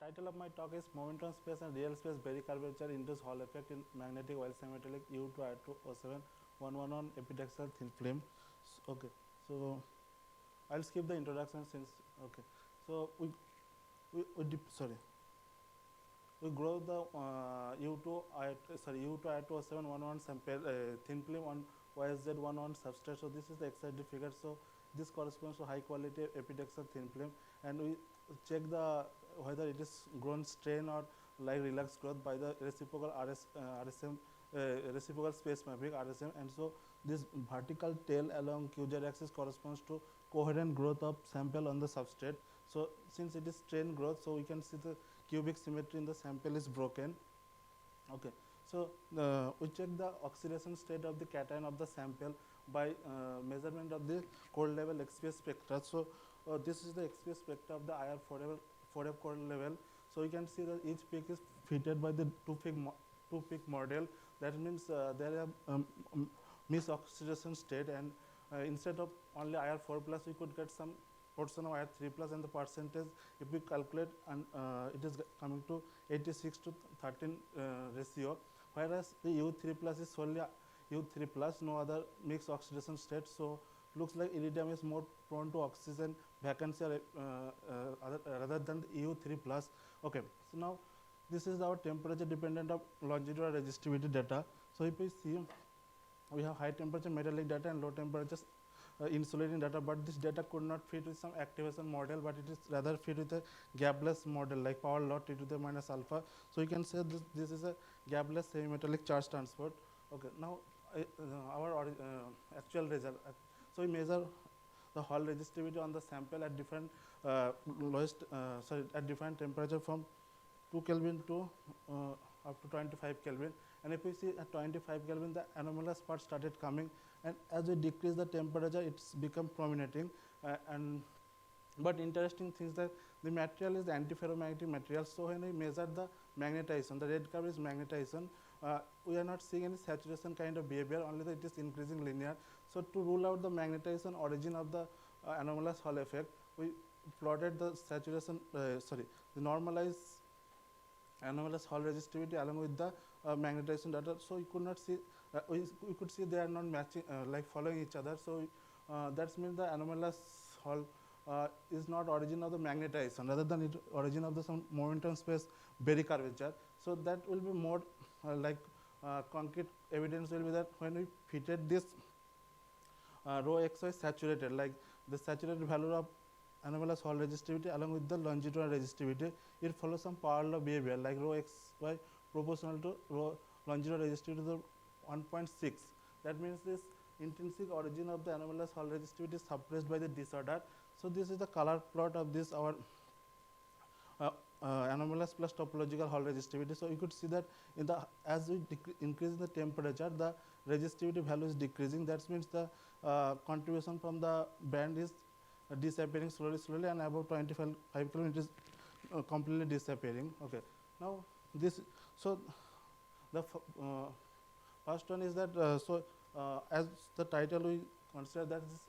The title of my talk is Momentum Space and Real Space Berry Curvature Induced Hall Effect in Magnetic Oil Semimetallic U2R207 epitaxial thin film. Okay, so I'll skip the introduction since okay. So we grow the U2R20711 sample thin film on YZ11 substrate. So this is the excited figure. So this corresponds to high quality epitaxial thin film, and we check the whether it is grown strain or like relaxed growth by the reciprocal RSM reciprocal space mapping RSM. And so this vertical tail along QZ axis corresponds to coherent growth of sample on the substrate. So since it is strain growth, so we can see the cubic symmetry in the sample is broken. Okay, so we check the oxidation state of the cation of the sample by measurement of the cold level XPS spectra. So this is the XPS spectra of the IR 4F cold level. So you can see that each peak is fitted by the two peak model. That means there are misoxidation state, and instead of only IR 4 plus, we could get some portion of IR 3 plus, and the percentage, if we calculate, and it is coming to 86 to 13 ratio, whereas the U3 plus is solely U3 plus, no other mixed oxidation state. So looks like iridium is more prone to oxygen vacancy rather than U3 plus. Okay, so now this is our temperature dependent of longitudinal resistivity data. So if we see, we have high temperature metallic data and low temperature insulating data, but this data could not fit with some activation model, but it is rather fit with a gapless model like power law T to the minus alpha. So you can say this is a gapless semi-metallic charge transport. Okay, now our actual result. So we measure the Hall resistivity on the sample at different at different temperature from 2 Kelvin to up to 25 Kelvin. And if we see at 25 Kelvin, the anomalous part started coming, and as we decrease the temperature, it's become prominating. But interesting thing is that the material is the antiferromagnetic material. So when we measure the magnetization, the red curve is magnetization. We are not seeing any saturation kind of behavior, only that it is increasing linear. So to rule out the magnetization origin of the anomalous Hall effect, we plotted the saturation, the normalized anomalous Hall resistivity along with the magnetization data. So you could not see, we could see they are not matching, like following each other. So that means the anomalous Hall is not origin of the magnetization, rather than it origin of the some momentum space Berry curvature. So that will be more concrete evidence will be that when we fitted this rho xy saturated, like the saturated value of anomalous Hall resistivity along with the longitudinal resistivity, it follows some power law behavior like rho xy proportional to rho longitudinal resistivity to the 1.6. That means this intrinsic origin of the anomalous Hall resistivity is suppressed by the disorder. So this is the color plot of this our anomalous plus topological Hall resistivity. So you could see that in the as we increase the temperature, the resistivity value is decreasing. That means the contribution from the band is disappearing slowly, and above 25 Kelvin it is completely disappearing. Okay, now this, so the first one is that as the title we consider that is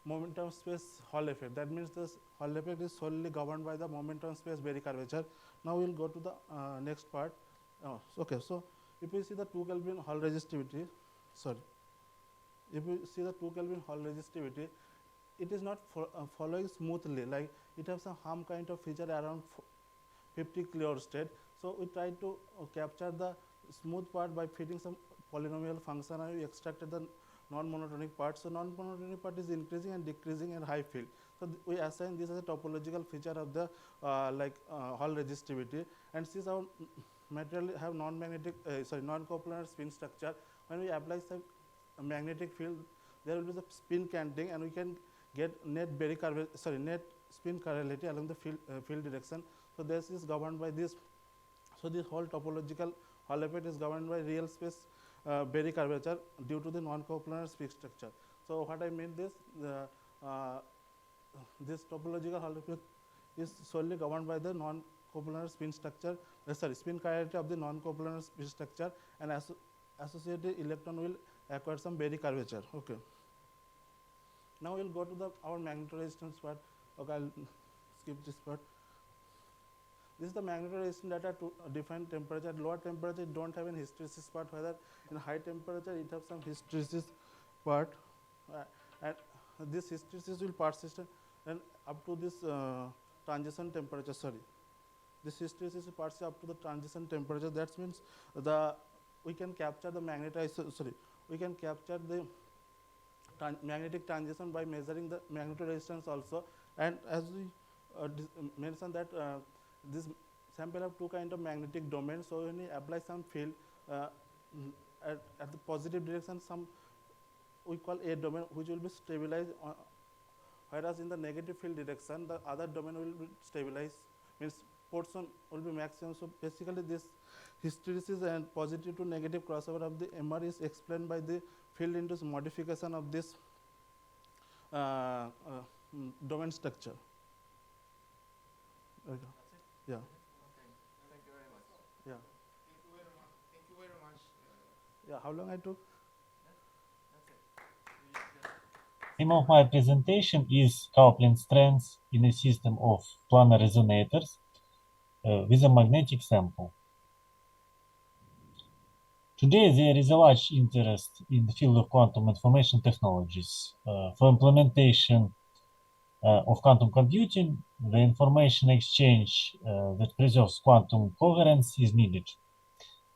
momentum space Hall effect. That means this Hall effect is solely governed by the momentum space Berry curvature. Now we will go to the next part. Okay, so if we see the 2 Kelvin Hall resistivity, if we see the 2 Kelvin Hall resistivity, it is not following smoothly, like it has some hum kind of feature around 50 Clear state. So we try to capture the smooth part by fitting some polynomial function, and we extracted the non-monotonic part. So non-monotonic part is increasing and decreasing in high field. So we assign this as a topological feature of the Hall resistivity. And since our material have non-magnetic, non-coplanar spin structure, when we apply some magnetic field, there will be the spin canting, and we can get net Berry curve, net spin chirality along the field direction. So this is governed by this. So this whole topological Hall effect is governed by real space Berry curvature due to the non-coplanar spin structure. So what I mean this, this topological Hall effect is solely governed by the non-coplanar spin structure, spin chirality of the non-coplanar spin structure, and associated electron will acquire some Berry curvature. Okay. Now we will go to our magnetoresistance part. Okay, I will skip this part. This is the magnetoresistance at a different temperature. At lower temperature, it don't have any hysteresis part, whether in high temperature, it have some hysteresis part. And this hysteresis will persist and up to this transition temperature, this hysteresis persists up to the transition temperature. That means we can capture the we can capture the magnetic transition by measuring the magnetoresistance also. And as we mentioned that this sample have two kind of magnetic domains. So when we apply some field at the positive direction, some we call A domain, which will be stabilized, whereas in the negative field direction, the other domain will be stabilized, means portion will be maximum. So basically this hysteresis and positive to negative crossover of the MR is explained by the field induced modification of this domain structure. Okay. Yeah. Okay. Thank you very much. Yeah. Thank you very much. Thank you very much. Yeah. How long I took? Theme of my presentation is coupling strengths in a system of planar resonators with a magnetic sample. Today, there is a large interest in the field of quantum information technologies. For implementation of quantum computing, the information exchange that preserves quantum coherence is needed.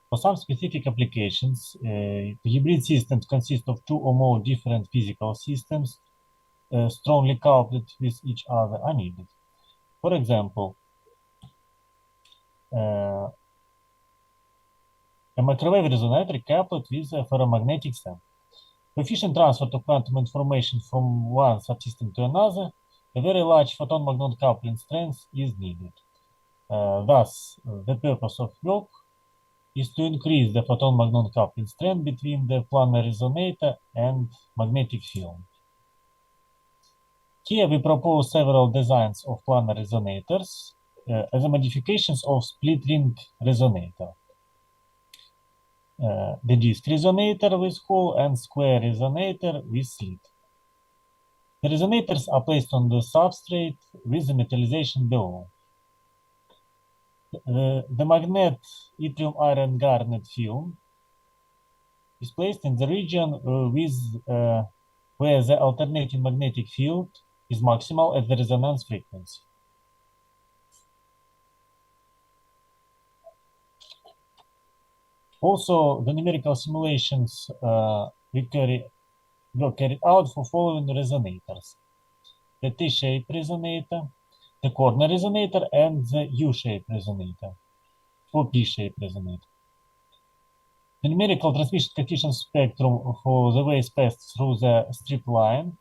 For some specific applications, the hybrid systems consist of two or more different physical systems strongly coupled with each other are needed. For example, a microwave resonator coupled with a ferromagnetic sample. For efficient transfer of quantum information from one subsystem to another, a very large photon-magnon coupling strength is needed. Thus, the purpose of work is to increase the photon-magnon coupling strength between the planar resonator and magnetic field. Here we propose several designs of planar resonators as a modifications of split ring resonator. The disk resonator with hole and square resonator with slit. The resonators are placed on the substrate with the metallization below. The magnet yttrium iron garnet film is placed in the region where the alternating magnetic field is maximal at the resonance frequency. Also, the numerical simulations were carried out for following resonators: the T-shaped resonator, the corner resonator, and the U-shaped resonator, or P-shaped resonator. The numerical transmission coefficient spectrum for the waves passed through the strip line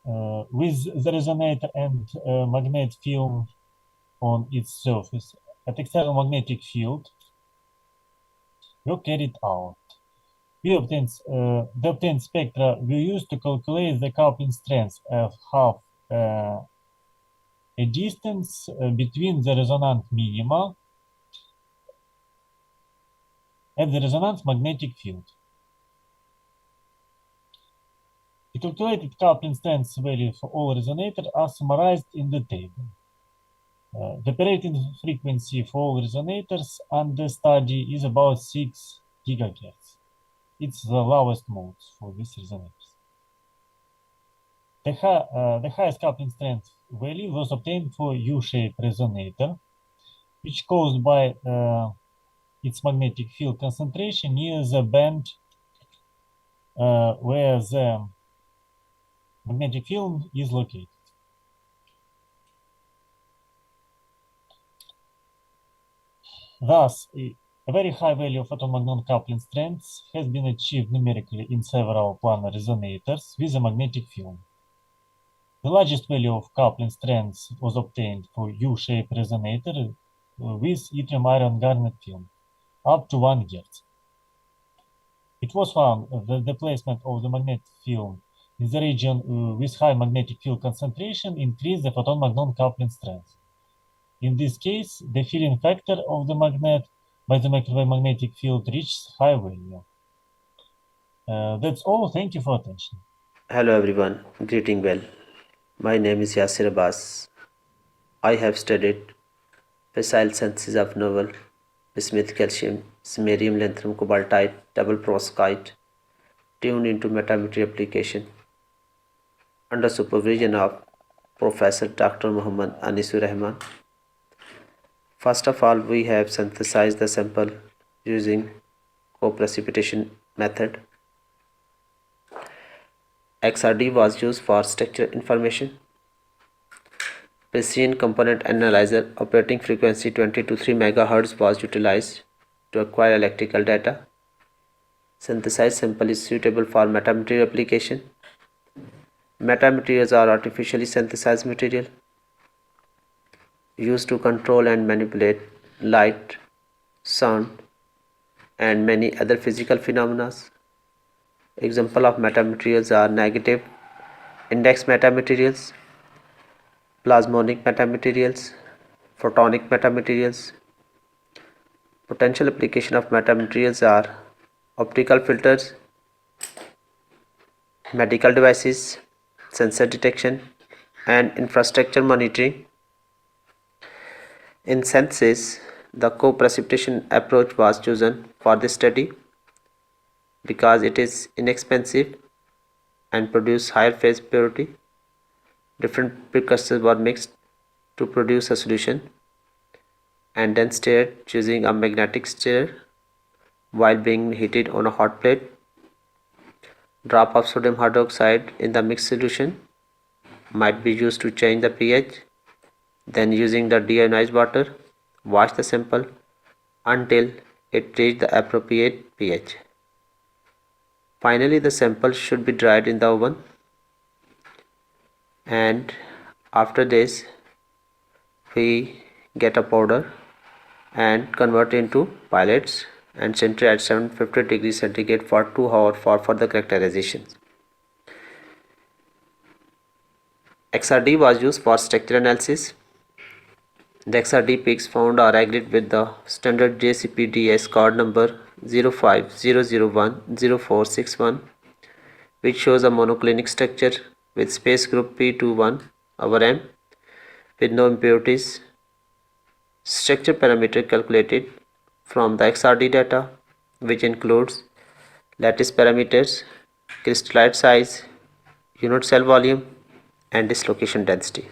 with the resonator and magnet film on its surface at external magnetic field were carried out. The obtained spectra were used to calculate the coupling strength of half a distance between the resonant minima and the resonance magnetic field. The calculated coupling strength value for all resonators are summarized in the table. The operating frequency for all resonators under study is about 6 GHz. It's the lowest mode for these resonators. The highest coupling strength value was obtained for U-shaped resonator, which caused by its magnetic field concentration near the band where the magnetic field is located. Thus, a very high value of photon-magnon coupling strength has been achieved numerically in several planar resonators with a magnetic field. The largest value of coupling strength was obtained for U-shaped resonator with yttrium iron garnet film, up to 1 Hz. It was found that the placement of the magnetic field in the region with high magnetic field concentration increased the photon-magnon coupling strength. In this case, the filling factor of the magnet by the microwave magnetic field reached high value. That's all. Thank you for attention. Hello everyone, greeting well. My name is Yasir Abbas. I have studied fissile synthesis of novel bismuth calcium, samarium lanthanum cobaltite, double perovskite, tuned into metamaterial application under supervision of Professor Dr. Muhammad Anisur Rahman. First of all, we have synthesized the sample using co-precipitation method. XRD was used for structure information. Precision component analyzer operating frequency 20 to 3 MHz was utilized to acquire electrical data. Synthesized sample is suitable for metamaterial application. Metamaterials are artificially synthesized material used to control and manipulate light, sound, and many other physical phenomena. Example of metamaterials are negative index metamaterials, plasmonic metamaterials, photonic metamaterials. Potential application of metamaterials are optical filters, medical devices, sensor detection, and infrastructure monitoring. In synthesis, the co-precipitation approach was chosen for this study because it is inexpensive and produce higher phase purity. Different precursors were mixed to produce a solution and then stirred using a magnetic stirrer while being heated on a hot plate. Drop of sodium hydroxide in the mixed solution might be used to change the pH. Then using the deionized water, wash the sample until it reaches the appropriate pH. Finally, the sample should be dried in the oven, and after this we get a powder and convert into pellets and center at 750 degrees centigrade for 2 hours for further characterization. XRD was used for structure analysis. The XRD peaks found are agreed with the standard JCPDS card number 0500100461, which shows a monoclinic structure with space group P21 over M with no impurities. Structure parameter calculated from the XRD data, which includes lattice parameters, crystallite size, unit cell volume, and dislocation density.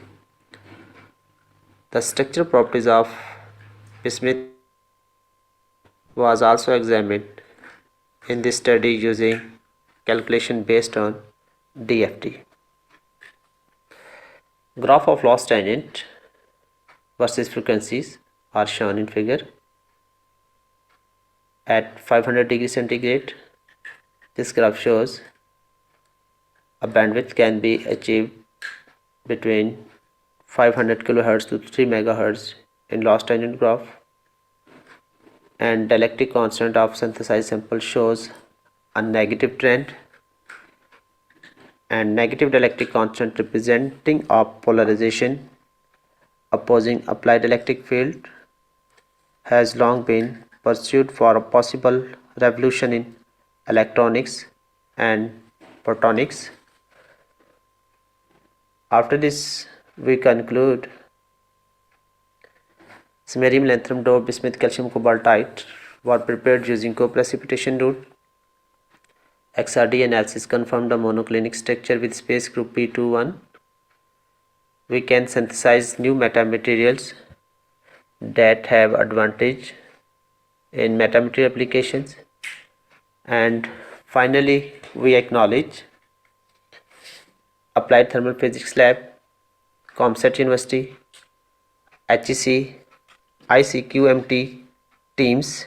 The structural properties of bismuth was also examined in this study using calculation based on DFT. Graph of loss tangent versus frequencies are shown in figure. At 500 degrees centigrade, this graph shows a bandwidth can be achieved between 500 kHz to 3 MHz in loss tangent graph, and dielectric constant of synthesized sample shows a negative trend, and negative dielectric constant representing a polarization opposing applied electric field has long been pursued for a possible revolution in electronics and photonics. After this, we conclude samarium lanthanum doped bismuth calcium cobaltite were prepared using co-precipitation route. XRD analysis confirmed the monoclinic structure with space group P21. We can synthesize new metamaterials that have advantage in metamaterial applications. And finally, we acknowledge Applied Thermal Physics Lab, ComSat University, HEC, ICQMT teams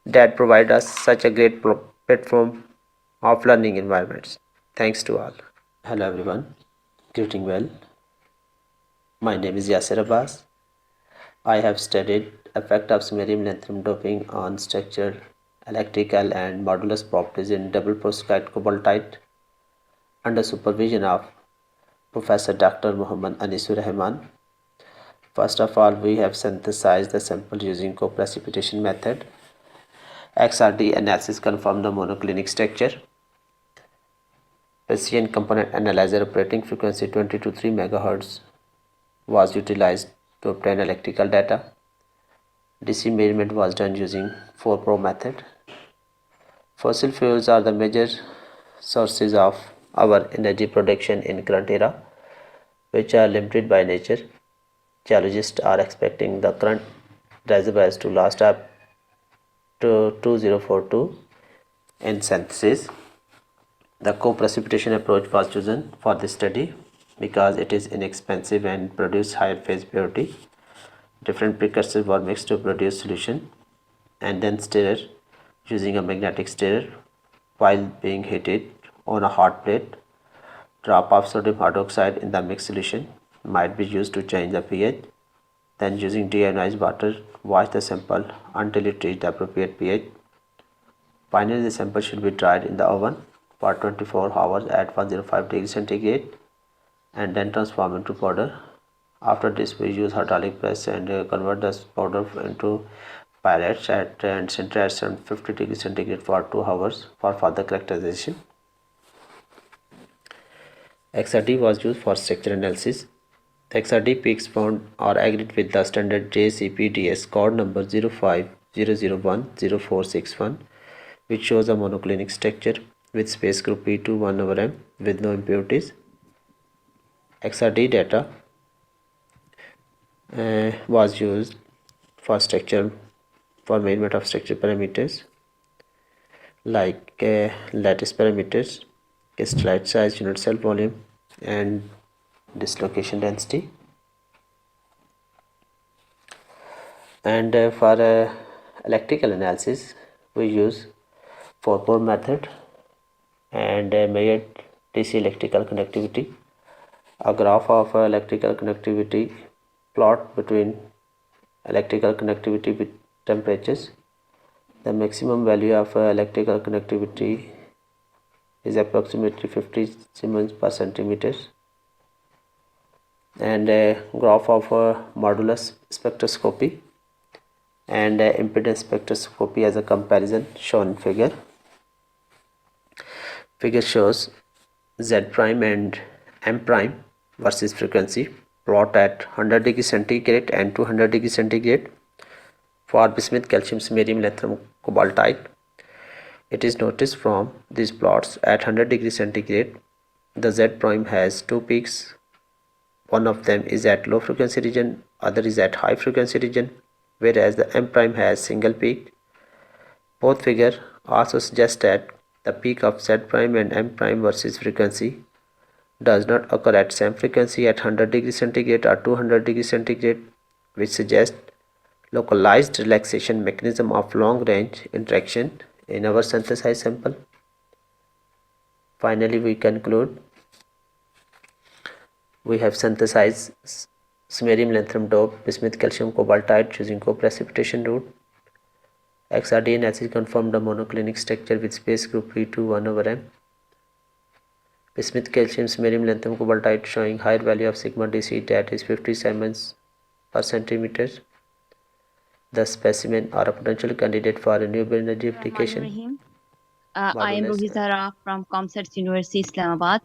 that provide us such a great platform of learning environments. Thanks to all. Hello everyone, greeting well. My name is Yasser Abbas. I have studied effect of samarium lanthanum doping on structure, electrical and modulus properties in double perovskite cobaltite under supervision of Professor Dr. Muhammad Anisur Rahman. First of all, we have synthesized the sample using co-precipitation method. XRD analysis confirmed the monoclinic structure. Precision component analyzer operating frequency 20 to 3 MHz was utilized to obtain electrical data. DC measurement was done using 4-pro method. Fossil fuels are the major sources of our energy production in current era, which are limited by nature. Geologists are expecting the current reservoirs to last up to 2042 in synthesis. The co-precipitation approach was chosen for this study because it is inexpensive and produces higher phase purity. Different precursors were mixed to produce solution and then stirred using a magnetic stirrer while being heated on a hot plate. Drop of sodium hydroxide in the mixed solution might be used to change the pH. Then using deionized water, wash the sample until it reaches the appropriate pH. Finally, the sample should be dried in the oven for 24 hours at 105 degrees centigrade and then transformed into powder. After this, we use hydraulic press and convert this powder into pellets and center at 50 degrees centigrade for 2 hours for further characterization. XRD was used for structure analysis. The XRD peaks found are agreed with the standard JCPDS code number 0500100461, which shows a monoclinic structure with space group P2 1/m with no impurities. XRD data was used for measurement of structure parameters like lattice parameters, crystallite size, unit cell volume, and dislocation density. And for electrical analysis, we use 4-pore method and measured DC electrical conductivity. A graph of electrical conductivity plot between electrical conductivity with temperatures. The maximum value of electrical conductivity is approximately 50 Siemens per centimeter, and a graph of modulus spectroscopy and impedance spectroscopy as a comparison shown in figure. Figure shows Z prime and M prime versus frequency plot at 100 degree centigrade and 200 degree centigrade for bismuth, calcium, samarium, lithium, cobaltite. It is noticed from these plots at 100 degree centigrade, the Z prime has 2 peaks. One of them is at low frequency region, other is at high frequency region, whereas the M prime has single peak. Both figures also suggest that the peak of Z prime and M prime versus frequency does not occur at same frequency at 100 degree centigrade or 200 degree centigrade, which suggests localized relaxation mechanism of long range interaction in our synthesized sample. Finally, we conclude we have synthesized samarium, lithium, dope, bismuth, calcium, cobaltite using co-precipitation route. XRD analysis confirmed a monoclinic structure with space group P2 1/m. Bismuth, calcium, samarium, lithium, cobaltite showing higher value of sigma DC, that is 50 Siemens per centimeter. The specimen are a potential candidate for renewable energy application. I am Ruhi Zahra from Comsats University, Islamabad.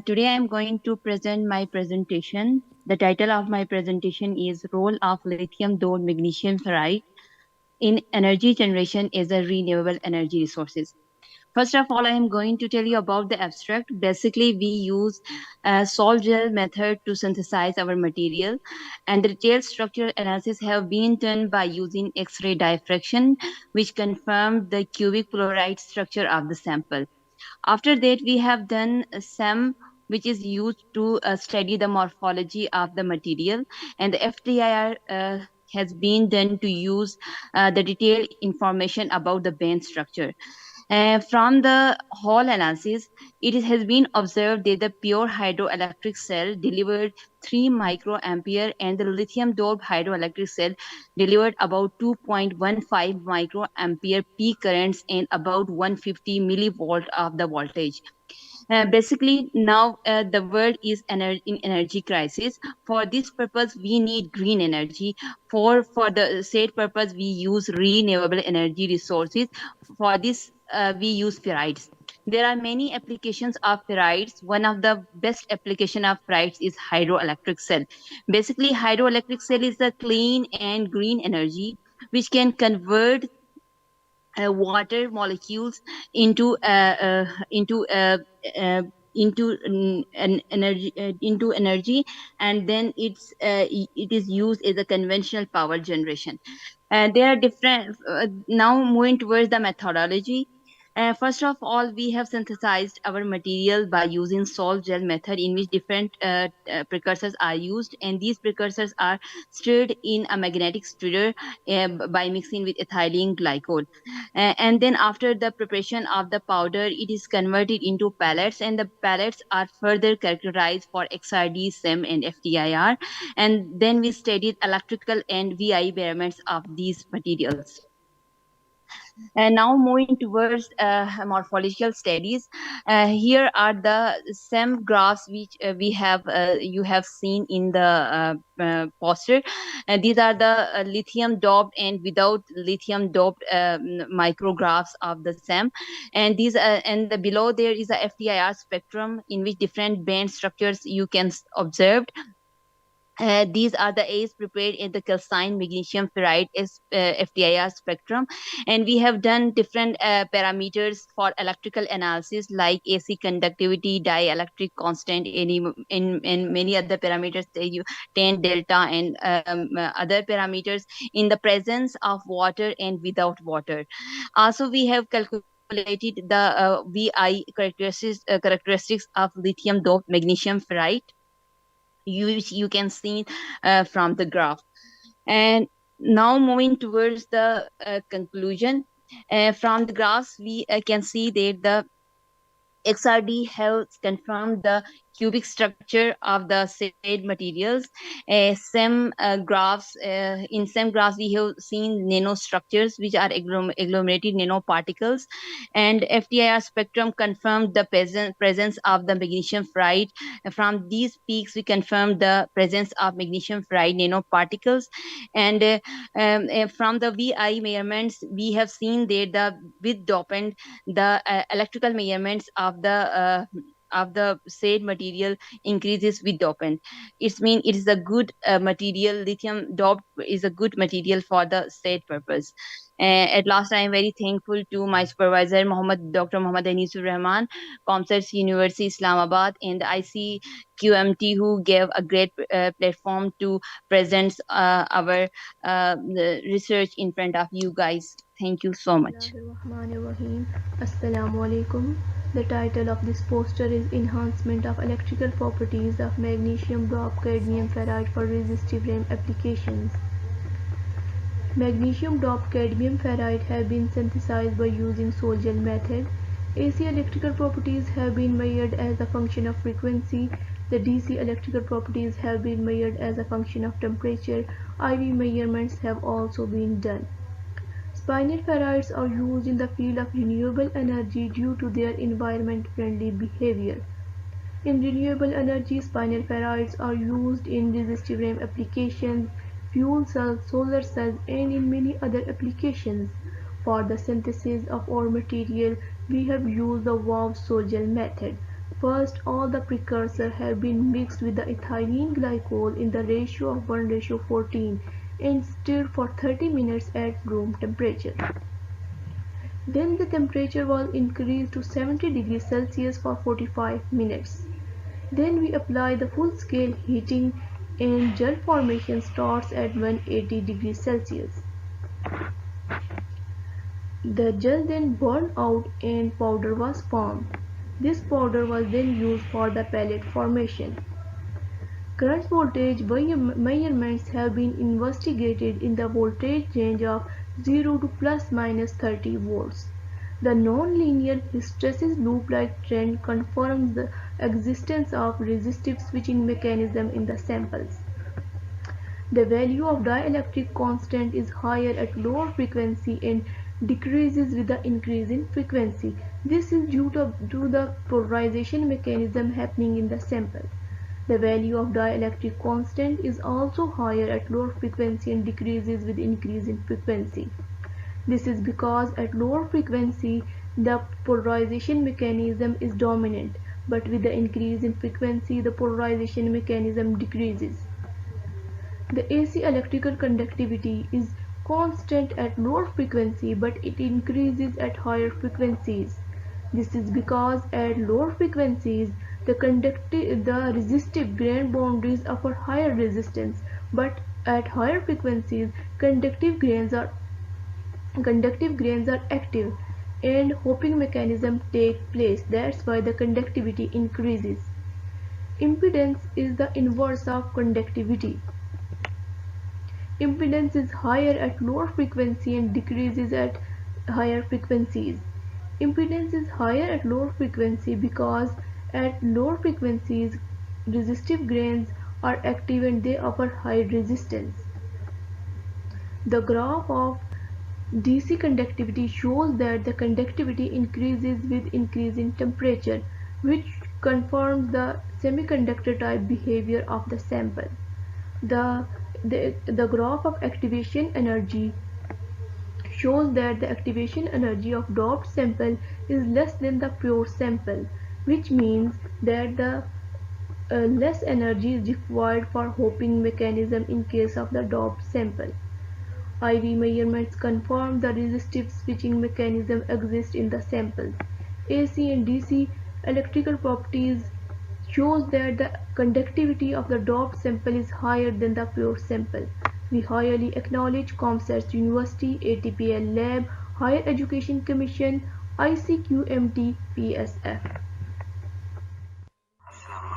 Today I am going to present my presentation. The title of my presentation is Role of Lithium Dode Magnesium Ferrite in Energy Generation as a Renewable Energy Resources. First of all, I am going to tell you about the abstract. Basically, we use a salt gel method to synthesize our material, and the detailed structural analysis have been done by using X-ray diffraction, which confirmed the cubic fluoride structure of the sample. After that, we have done SEM, which is used to study the morphology of the material, and the FTIR has been done to use the detailed information about the band structure. From the whole analysis, it has been observed that the pure hydroelectric cell delivered 3 microampere and the lithium doped hydroelectric cell delivered about 2.15 microampere peak currents and about 150 millivolt of the voltage. Basically, now the world is in energy crisis. For this purpose, we need green energy. For the said purpose, we use renewable energy resources. For this, we use ferrites. There are many applications of ferrites. One of the best application of ferrites is hydroelectric cell. Basically, hydroelectric cell is a clean and green energy which can convert water molecules into uh, an energy into energy, and then it is used as a conventional power generation. There are different now moving towards the methodology. First of all, we have synthesized our material by using salt gel method, in which different precursors are used, and these precursors are stirred in a magnetic stirrer by mixing with ethylene glycol. And then after the preparation of the powder, it is converted into pellets, and the pellets are further characterized for XRD, SEM, and FTIR. And then we studied electrical and VI measurements of these materials. And now moving towards morphological studies, here are the SEM graphs which we have you have seen in the poster. These are the lithium doped and without lithium doped micrographs of the SEM, and these and below there is a FTIR spectrum in which different band structures you can observe. These are the A's prepared in the calcine magnesium ferrite FTIR spectrum, and we have done different parameters for electrical analysis like AC conductivity, dielectric constant, and many other parameters, tan delta, and other parameters in the presence of water and without water. Also, we have calculated the VI characteristics of lithium doped magnesium ferrite. You can see from the graph. And now moving towards the conclusion, from the graphs we can see that the XRD helps confirm the cubic structure of the said materials. SEM graphs, in SEM graphs we have seen nanostructures which are agglomerated nanoparticles, and FTIR spectrum confirmed the presence of the magnesium ferrite. From these peaks we confirmed the presence of magnesium ferrite nanoparticles, and from the VI measurements we have seen that the with dopant the electrical measurements of the said material increases with dopant. It means it is a good material. Lithium doped is a good material for the said purpose. At last, I am very thankful to my supervisor, Dr. Muhammad Anisul Rahman, Comsets University, Islamabad, and ICQMT, who gave a great platform to present our research in front of you guys. Thank you so much. Assalamu alaikum. The title of this poster is Enhancement of Electrical Properties of Magnesium Doped Cadmium Ferrite for Resistive RAM Applications. Magnesium doped cadmium ferrite have been synthesized by using salt gel method. AC electrical properties have been measured as a function of frequency. The DC electrical properties have been measured as a function of temperature. IV measurements have also been done. Spinel ferrites are used in the field of renewable energy due to their environment-friendly behavior. In renewable energy, spinel ferrites are used in resistive RAM applications, fuel cells, solar cells, and in many other applications. For the synthesis of our material, we have used the Waugh salt gel method. First, all the precursors have been mixed with the ethylene glycol in the ratio of 1:14 and stirred for 30 minutes at room temperature. Then the temperature was increased to 70 degrees Celsius for 45 minutes. Then we apply the full-scale heating and gel formation starts at 180 degrees Celsius. The gel then burned out and powder was formed. This powder was then used for the pellet formation. Current voltage measurements have been investigated in the voltage range of 0 to plus minus 30 volts. The non-linear hysteresis loop-like trend confirms the existence of resistive switching mechanism in the samples. The value of dielectric constant is higher at lower frequency and decreases with the increase in frequency. This is due to the polarization mechanism happening in the sample. The value of dielectric constant is also higher at lower frequency and decreases with increase in frequency. This is because at lower frequency, the polarization mechanism is dominant, but with the increase in frequency, the polarization mechanism decreases. The AC electrical conductivity is constant at lower frequency, but it increases at higher frequencies. This is because at lower frequencies, the resistive grain boundaries offer higher resistance, but at higher frequencies, conductive grains are active and hopping mechanisms take place. That's why the conductivity increases. Impedance is the inverse of conductivity. Impedance is higher at lower frequency and decreases at higher frequencies. Impedance is higher at lower frequency because at lower frequencies resistive grains are active and they offer high resistance. The graph of DC conductivity shows that the conductivity increases with increasing temperature, which confirms the semiconductor type behavior of the sample. The graph of activation energy shows that the activation energy of doped sample is less than the pure sample, which means that the less energy is required for hopping mechanism in case of the doped sample. IV measurements confirm the resistive switching mechanism exists in the samples. AC and DC electrical properties shows that the conductivity of the doped sample is higher than the pure sample. We highly acknowledge ComStats University, ATPL Lab, Higher Education Commission, ICQMT, PSF.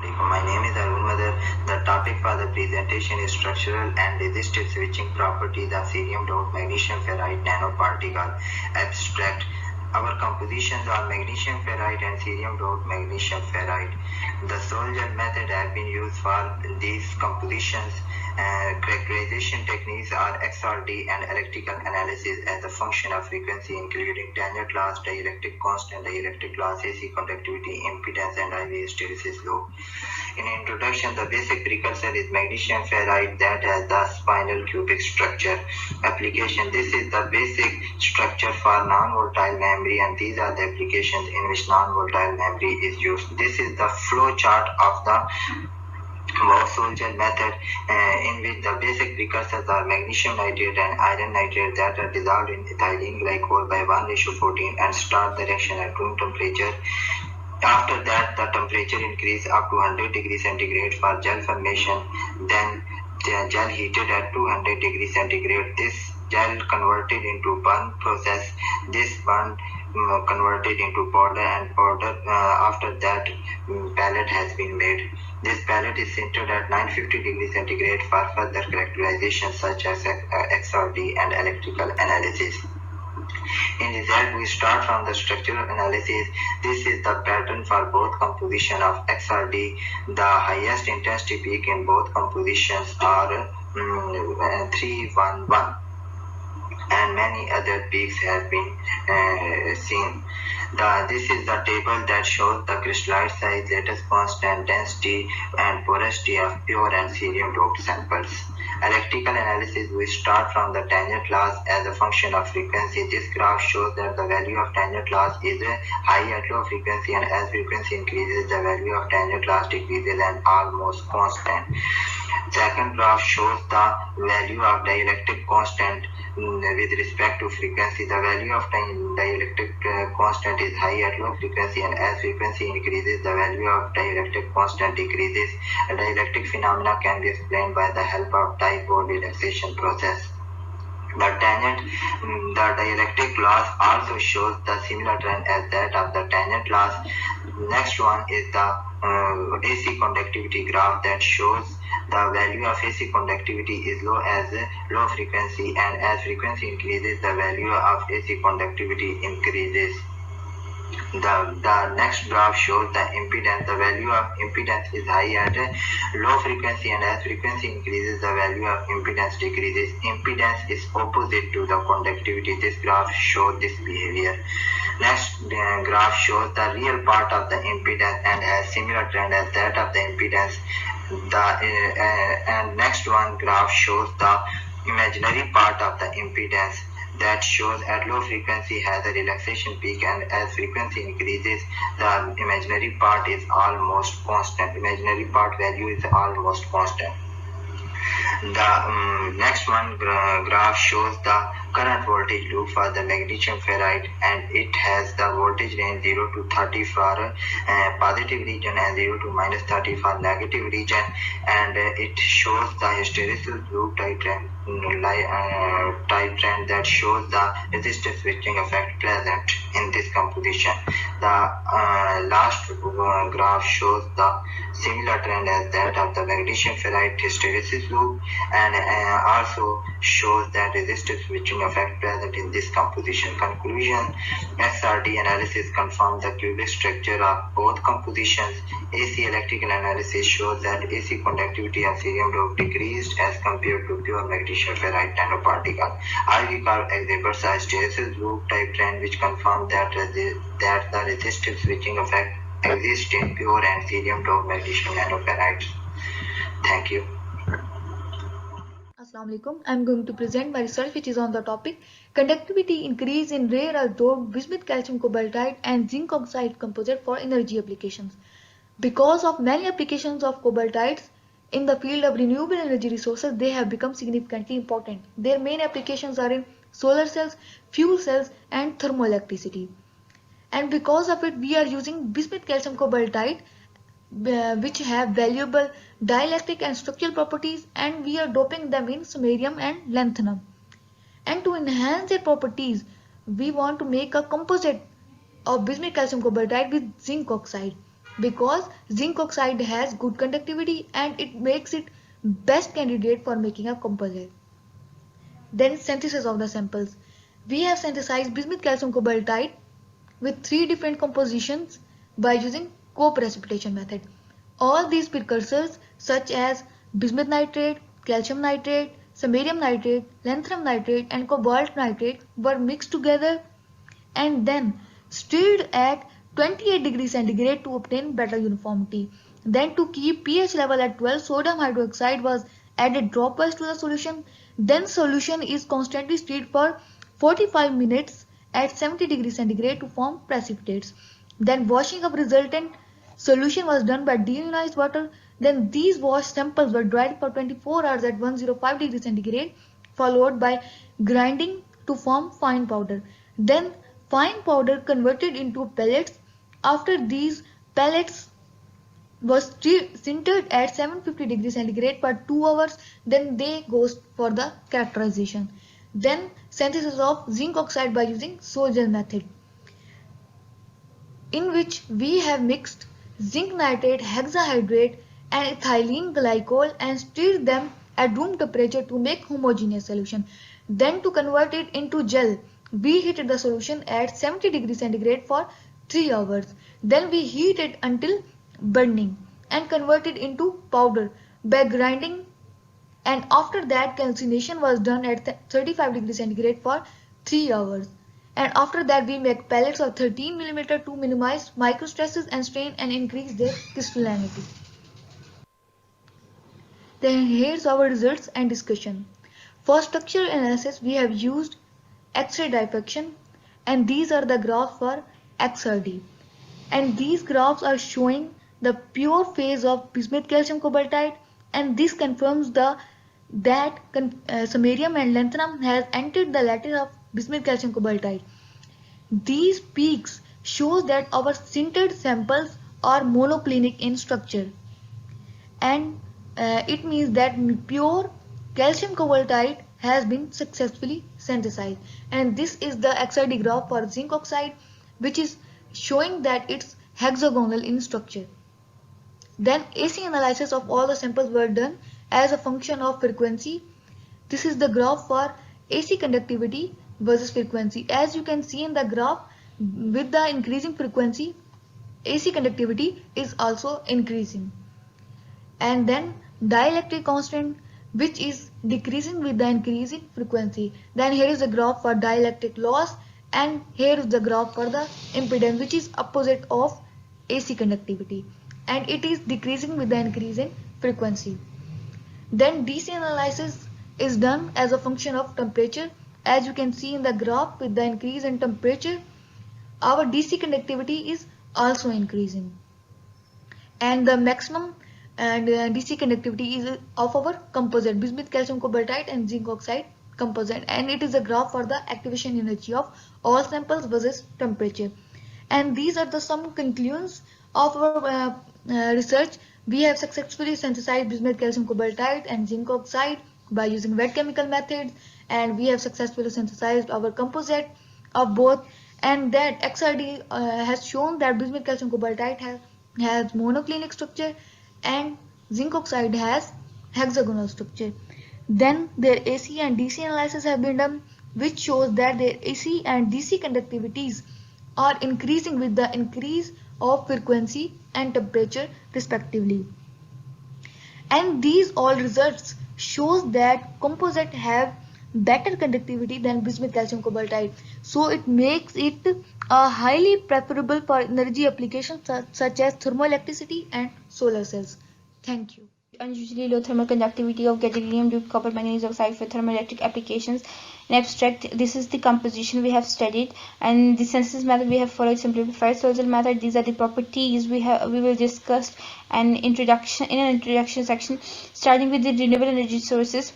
My name is Arun Madar. The topic for the presentation is structural and resistive switching properties of cerium doped magnesium ferrite nanoparticle. Abstract. Our compositions are magnesium ferrite and cerium doped magnesium ferrite. The Sol-Gel method has been used for these compositions. Characterization techniques are XRD and electrical analysis as a function of frequency, including tangent loss, dielectric constant, dielectric loss, AC conductivity, impedance, and IV hysteresis loop. In introduction, the basic precursor is magnesium ferrite that has the spinel cubic structure. Application. This is the basic structure for non-volatile memory, and these are the applications in which non-volatile memory is used. This is the flow chart of the Sol-Gel method, in which the basic precursors are magnesium nitrate and iron nitrate that are dissolved in ethylene glycol by 1:14 and start the reaction at room temperature. After that, the temperature increase up to 100 degrees centigrade for gel formation. Then the gel heated at 200 degrees centigrade. This gel converted into burn process. This burn converted into powder, and powder after that pellet has been made. This pellet is sintered at 950 degrees centigrade for further characterization such as XRD and electrical analysis. In result, we start from the structural analysis. This is the pattern for both composition of XRD. The highest intensity peak in both compositions are 311, and many other peaks have been seen. This is the table that shows the crystallite size, lattice constant, density, and porosity of pure and cerium doped samples. Electrical analysis, we start from the tangent loss as a function of frequency. This graph shows that the value of tangent loss is high at low frequency, and as frequency increases, the value of tangent loss decreases and almost constant. Second graph shows the value of dielectric constant with respect to frequency. The value of dielectric constant is high at low frequency, and as frequency increases, the value of dielectric constant decreases. A dielectric phenomena can be explained by the help of dipole relaxation process. The dielectric loss also shows the similar trend as that of the tangent loss. Next one is the AC conductivity graph that shows the value of AC conductivity is low as low frequency, and as frequency increases, the value of AC conductivity increases. The next graph shows the impedance. The value of impedance is high at low frequency, and as frequency increases, the value of impedance decreases. Impedance is opposite to the conductivity. This graph shows this behavior. Next graph shows the real part of the impedance and has similar trend as that of the impedance. And next one graph shows the imaginary part of the impedance. that shows at low frequency has a relaxation peak, and as frequency increases, the imaginary part is almost constant. Imaginary part value is almost constant. The next one graph shows the current voltage loop for the magnesium ferrite, and it has the voltage range 0 to 30 for positive region and 0 to minus 30 for negative region, and it shows the hysteresis loop type trend that shows the resistor switching effect present in this composition. The last graph shows the similar trend as that of the magnesium ferrite hysteresis loop, and also shows that resistor switching effect present in this composition. Conclusion: XRD analysis confirms the cubic structure of both compositions. AC electrical analysis shows that AC conductivity of cerium dope decreased as compared to pure magnesium ferrite nanoparticle. IV curve exhibits a hysteresis loop type trend which confirms that the resistive switching effect exists in pure and cerium dope magnesium nanoferrites. Thank you. Assalamu alaikum. I'm going to present my research which is on the topic conductivity increase in rare earth doped bismuth calcium cobaltite and zinc oxide composite for energy applications. Because of many applications of cobaltites in the field of renewable energy resources, they have become significantly important. Their main applications are in solar cells, fuel cells and thermoelectricity. And because of it, we are using bismuth calcium cobaltite which have valuable dielectric and structural properties, and we are doping them in samarium and lanthanum. And to enhance their properties, we want to make a composite of bismuth calcium cobaltite with zinc oxide, because zinc oxide has good conductivity and it makes it best candidate for making a composite. Then synthesis of the samples. We have synthesized bismuth calcium cobaltite with 3 different compositions by using co-precipitation method. All these precursors such as bismuth nitrate, calcium nitrate, samarium nitrate, lanthanum nitrate and cobalt nitrate were mixed together and then stirred at 28 degrees centigrade to obtain better uniformity. Then to keep pH level at 12, sodium hydroxide was added dropwise to the solution. Then solution is constantly stirred for 45 minutes at 70 degrees centigrade to form precipitates. Then washing of resultant solution was done by deionized water. Then these washed samples were dried for 24 hours at 105 degrees centigrade, followed by grinding to form fine powder. Then fine powder converted into pellets. After these pellets was sintered at 750 degrees centigrade for 2 hours. Then they goes for the characterization. Then synthesis of zinc oxide by using Sol-Gel method, in which we have mixed zinc nitrate, hexahydrate and ethylene glycol and stirred them at room temperature to make homogeneous solution. Then to convert it into gel, we heated the solution at 70 degrees centigrade for 3 hours. Then we heat it until burning and convert it into powder by grinding, and after that calcination was done at 35 degrees centigrade for 3 hours. And after that we make pellets of 13 mm to minimize microstresses and strain and increase their crystallinity. Then here's our results and discussion. For structural analysis we have used X-ray diffraction, and these are the graphs for XRD. And these graphs are showing the pure phase of bismuth calcium cobaltite, and this confirms that samarium and lanthanum has entered the lattice of bismuth calcium cobaltite. These peaks shows that our sintered samples are monoclinic in structure, and it means that pure calcium cobaltite has been successfully synthesized. And this is the XRD graph for zinc oxide, which is showing that it's hexagonal in structure. Then AC analysis of all the samples were done as a function of frequency. This is the graph for AC conductivity versus frequency. As you can see in the graph, with the increasing frequency, AC conductivity is also increasing. And then dielectric constant, which is decreasing with the increasing frequency. Then here is the graph for dielectric loss, and here is the graph for the impedance, which is opposite of AC conductivity, and it is decreasing with the increase in frequency. Then DC analysis is done as a function of temperature, as you can see in the graph, with the increase in temperature, our DC conductivity is also increasing, and the maximum and DC conductivity is of our composite bismuth calcium cobaltite and zinc oxide composite, and it is a graph for the activation energy of all samples versus temperature. And these are the some conclusions of our research. We have successfully synthesized bismuth calcium cobaltite and zinc oxide by using wet chemical methods, and we have successfully synthesized our composite of both, and that XRD has shown that bismuth calcium cobaltite has monoclinic structure and zinc oxide has hexagonal structure. Then their AC and DC analysis have been done, which shows that their AC and DC conductivities are increasing with the increase of frequency and temperature respectively. And these all results shows that composite have better conductivity than bismuth calcium cobaltite, so it makes it highly preferable for energy applications such as thermoelectricity and solar cells. Thank you. Unusually low thermal conductivity of gadolinium due to copper manganese oxide for thermoelectric applications. In abstract, this is the composition we have studied, and the synthesis method we have followed simplified Sol-Gel method. These are the properties we will discuss an introduction section, starting with the renewable energy sources.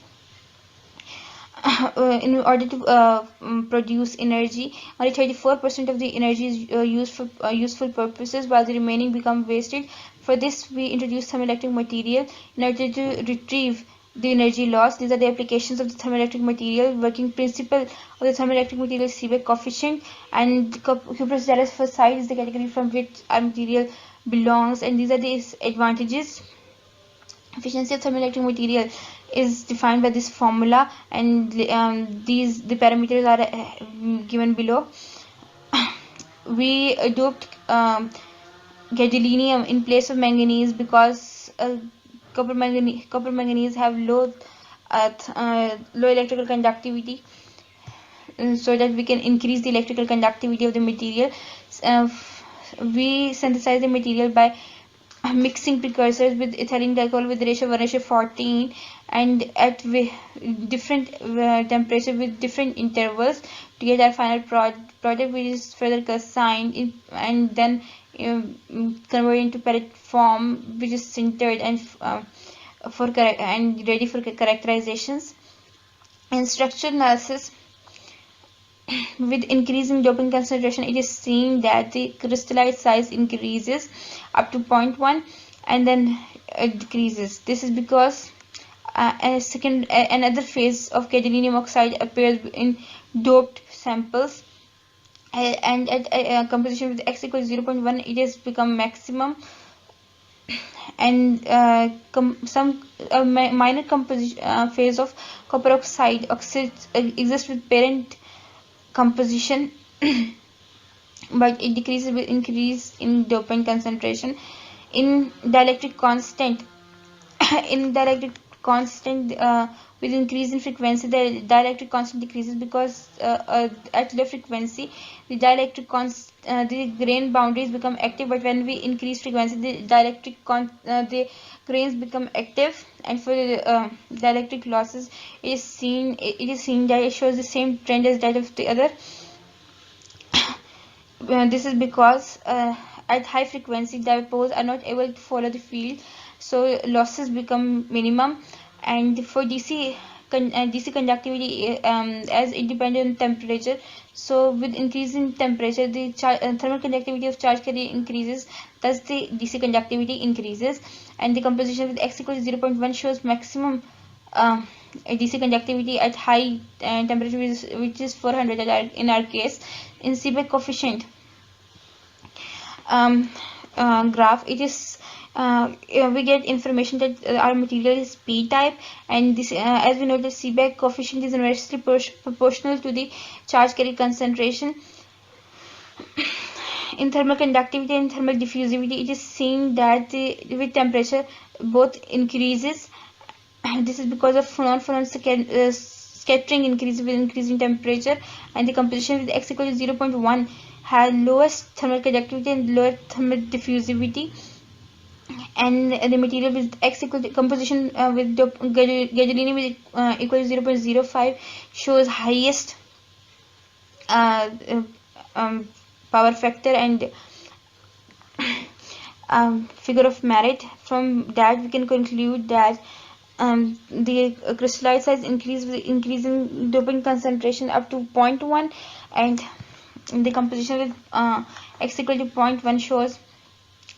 In order to produce energy, only 34% of the energy is used for useful purposes, while the remaining become wasted. For this, we introduce thermoelectric material in order to retrieve the energy loss. These are the applications of the thermoelectric material. Working principle of the thermoelectric material is Seebeck coefficient, and cuprous diphosphide is the category from which our material belongs, and these are the advantages. Efficiency of thermoelectric material is defined by this formula, and the parameters are given below. We doped gadolinium in place of manganese because copper manganese have low electrical conductivity, so that we can increase the electrical conductivity of the material. We synthesize the material by mixing precursors with ethylene glycol with ratio 1:14, and at different temperature with different intervals to get our final product, which is further calcined and then converted into pellet form, which is sintered and ready for characterizations. In structural analysis, with increasing doping concentration, it is seen that the crystallite size increases up to 0.1 and then it decreases. This is because another phase of gadolinium oxide appears in doped samples, and at a composition with x equals 0.1, it has become maximum, and some minor composition phase of copper oxide exists with parent composition, but it decreases with increase in dopant concentration. In dielectric constant, with increase in frequency, the dielectric constant decreases because at low frequency the the grain boundaries become active, but when we increase frequency, the grains become active, and for the dielectric losses, it is seen that it shows the same trend as that of the other. This is because at high frequency, dipoles are not able to follow the field, so losses become minimum. And for DC conductivity, as it depends on temperature, so with increase in temperature, the thermal conductivity of charge carrier increases, thus the DC conductivity increases. And the composition with x equals 0.1 shows maximum DC conductivity at high temperature, which is 400 in our case. In Seebeck coefficient graph, it is we get information that our material is p-type, and this, as we know, the Seebeck coefficient is inversely proportional to the charge carrier concentration. In thermal conductivity and thermal diffusivity, it is seen that with temperature both increases. This is because of phonon scattering increases with increasing temperature, and the composition with x equals 0.1 has lowest thermal conductivity and lower thermal diffusivity. and the material with X equal to composition with gadolinium with equal to 0.05 shows highest uh, um, power factor and figure of merit. From that we can conclude that the crystallite size increase with increasing doping concentration up to 0.1, and the composition with X equal to 0.1 shows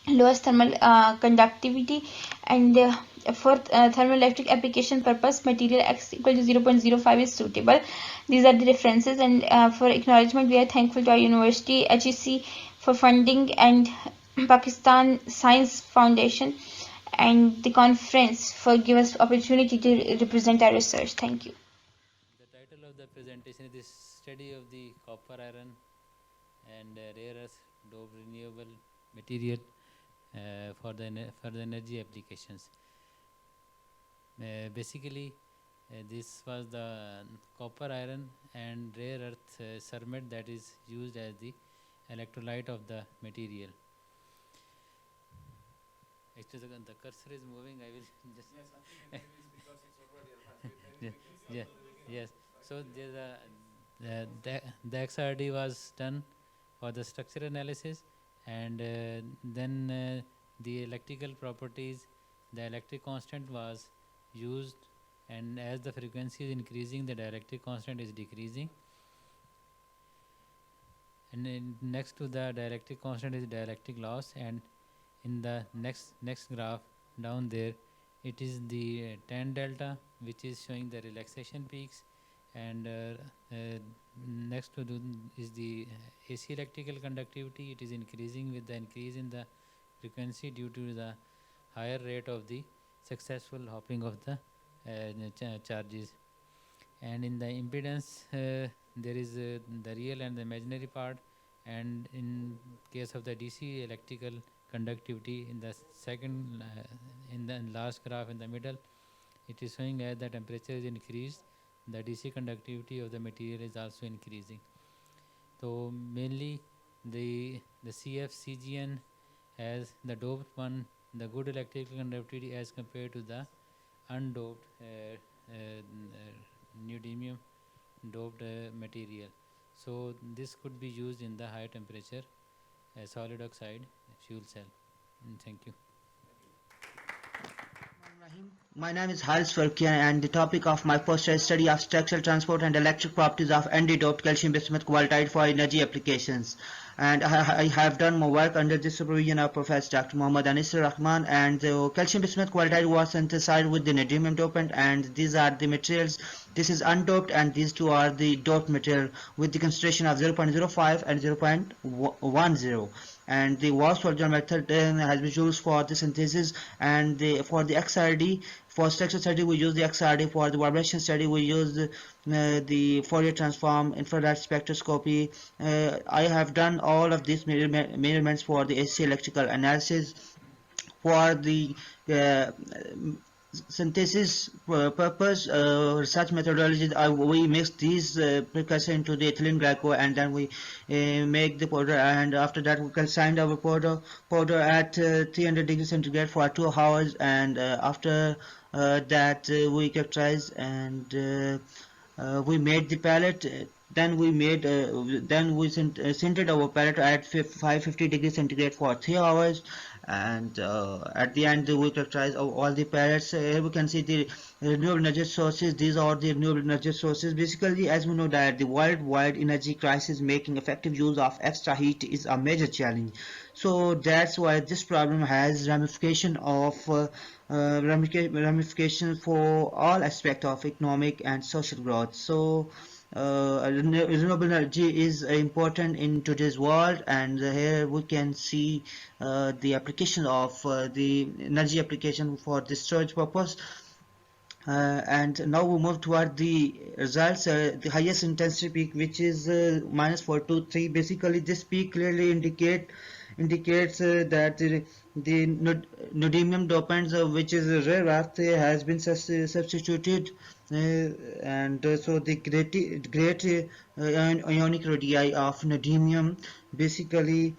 lowest thermal conductivity, and for thermoelectric application purpose material X equal to 0.05 is suitable. These are the references, and for acknowledgement we are thankful to our university HEC for funding, and Pakistan Science Foundation and the conference for giving us opportunity to represent our research. Thank you. The title of the presentation is the study of the copper, iron and rare earth doped renewable material for the energy applications. Basically, this was the copper, iron and rare earth cermet that is used as the electrolyte of the material. Actually, the cursor is moving. I will just. Yes, I think it is because it's already advanced. Yes. So the XRD was done for the structure analysis, and then the electrical properties, the electric constant was used, and as the frequency is increasing, the dielectric constant is decreasing. And next to the dielectric constant is dielectric loss, and in the next graph down there it is the tan delta, which is showing the relaxation peaks, and next to is the AC electrical conductivity. It is increasing with the increase in the frequency due to the higher rate of the successful hopping of the charges. And in the impedance there is the real and the imaginary part, and in case of the DC electrical conductivity, in the second in the last graph in the middle, it is showing as the temperature is increased, the DC conductivity of the material is also increasing. So mainly the CFCGN has the doped one, the good electrical conductivity as compared to the undoped neodymium doped material. So this could be used in the high temperature solid oxide fuel cell. Thank you. My name is Haris Farkian, and the topic of my poster is study of structural, transport and electric properties of ND-doped calcium bismuth cobaltite for energy applications. And I have done my work under the supervision of Professor Dr. Muhammad Anisur Rahman, and the calcium bismuth cobaltite was synthesized with the neodymium dopant, and these are the materials. This is undoped and these two are the doped material with the concentration of 0.05 and 0.10. And the Walsh-Furger method has been used for the synthesis, and for the XRD, for structure study we use the XRD, for the vibration study we use the Fourier transform, infrared spectroscopy. I have done all of these measurements for the AC electrical analysis. For the synthesis purpose research methodology, we mix these precursor into the ethylene glycol, and then we make the powder, and after that we calcined our powder at 300 degrees centigrade for 2 hours, and after that we characterize, and we made the pellet. Then we made sintered our pellet at 550 degrees centigrade for 3 hours, and at the end we characterize all the pellets. Here we can see the renewable energy sources. These are the renewable energy sources. Basically, as we know that the worldwide energy crisis, making effective use of extra heat is a major challenge. So that's why this problem has ramification for all aspects of economic and social growth. So renewable energy is important in today's world, and here we can see the application of the energy application for the storage purpose. And now we move toward the results. The highest intensity peak, which is -423. Basically, this peak clearly indicates that the neodymium dopants, which is a rare earth, has been substituted, and so the great ionic radii of neodymium basically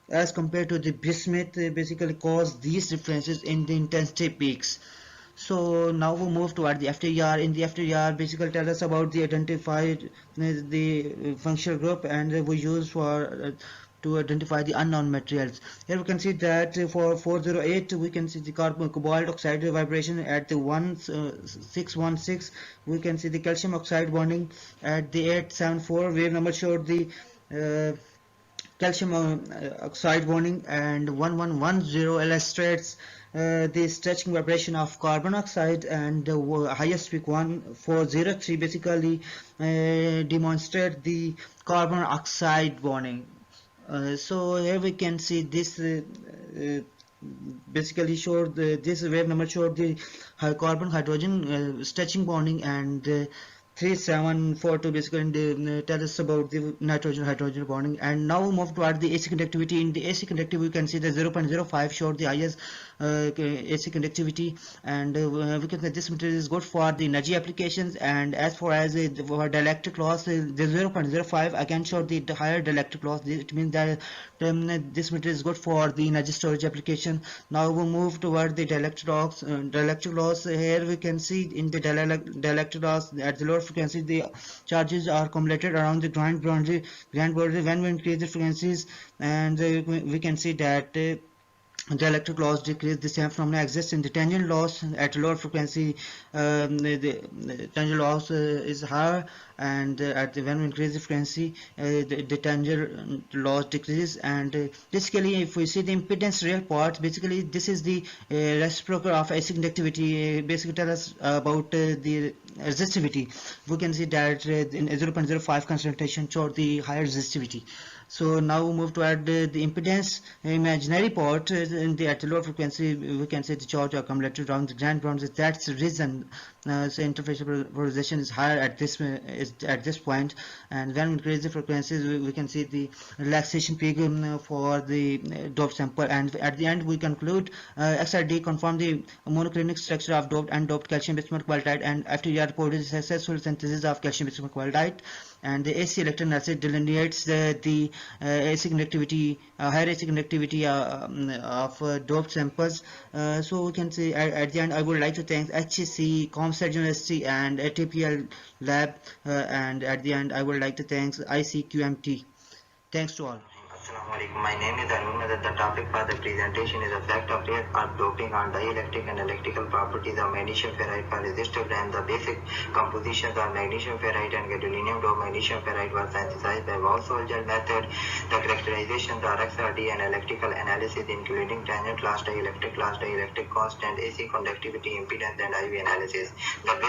as compared to the bismuth basically cause these differences in the intensity peaks. So now we move toward the FTER. In the FTER, basically tell us about the identified the functional group, and we use for to identify the unknown materials. Here we can see that for 408 we can see the carbon cobalt oxide vibration at the 616. We can see the calcium oxide bonding at the 874. Wave number showed the calcium oxide bonding, and 1110 illustrates the stretching vibration of carbon oxide, and highest peak 1403 basically demonstrate the carbon oxide bonding. So here we can see this basically showed this wave number showed the carbon hydrogen stretching bonding, and 3742 basically tell us about the nitrogen hydrogen bonding. And now we move toward the AC conductivity. In the AC conductivity we can see the 0.05 showed the highest AC conductivity, and we can say this material is good for the energy applications. And as far as for dielectric loss, the 0.05 again showed the higher dielectric loss. It means that this material is good for the energy storage application. Now we move toward the dielectric loss. Dielectric loss, here we can see in the dielectric loss at the lower frequency the charges are accumulated around the ground boundary. When we increase the frequencies, and we can see that the electric loss decrease. The same phenomena exists in the tangent loss at lower frequency. The tangent loss is higher, and when we increase the frequency, the tangent loss decreases. And basically, if we see the impedance real part, basically this is the reciprocal of AC conductivity. Basically, tell us about the resistivity. We can see that in 0.05 concentration showed the higher resistivity. So now we move toward the impedance imaginary part. In the at the lower frequency, we can say the charge accumulated around the grand bonds. That's the reason. So interface polarization is higher at this point. And when we increase the frequencies, we can see the relaxation peak for the doped sample. And at the end, we conclude XRD confirm the monoclinic structure of doped and doped calcium bismuth qualitide, and FTER reported successful synthesis of calcium bismuth qualitide. And the AC electroanalysis delineates the AC conductivity, higher AC conductivity of doped samples. So we can say at the end, I would like to thank HEC, ComStat University, and ATPL Lab. And at the end, I would like to thank ICQMT. Thanks to all. Assalamualaikum. My name is Arun Madad. The topic for the presentation is effect of doping on dielectric and electrical properties of magnesium ferrite for resistor, and the basic compositions of magnesium ferrite and gadolinium doped magnesium ferrite were synthesized by Wald-Solgel method. The characterizations are XRD and electrical analysis, including tangent loss, dielectric constant, AC conductivity, impedance, and IV analysis. Our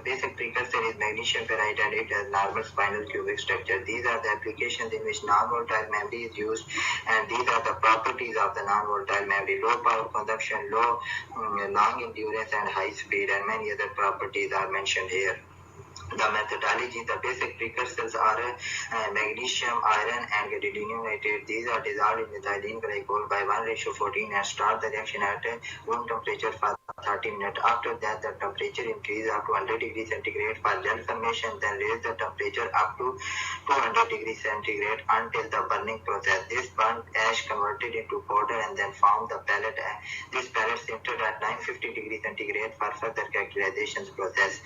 basic precursor is magnesium ferrite, and it has normal spinal cubic structure. These are the applications in which non-volatile memory is used, and these are the properties of the non-volatile memory: low power consumption, long endurance, and high speed, and many other properties are mentioned here. The methodology: the basic precursors are magnesium, iron, and gadolinium nitrate. These are dissolved in methylene glycol by 1:14 and start the reaction at room temperature for 30 minutes. After that, the temperature increases up to 100 degrees centigrade for gel formation, then raise the temperature up to 200 degrees centigrade until the burning process. This burnt ash converted into powder and then form the pellet. This pellet sintered at 950 degrees centigrade for further characterizations process.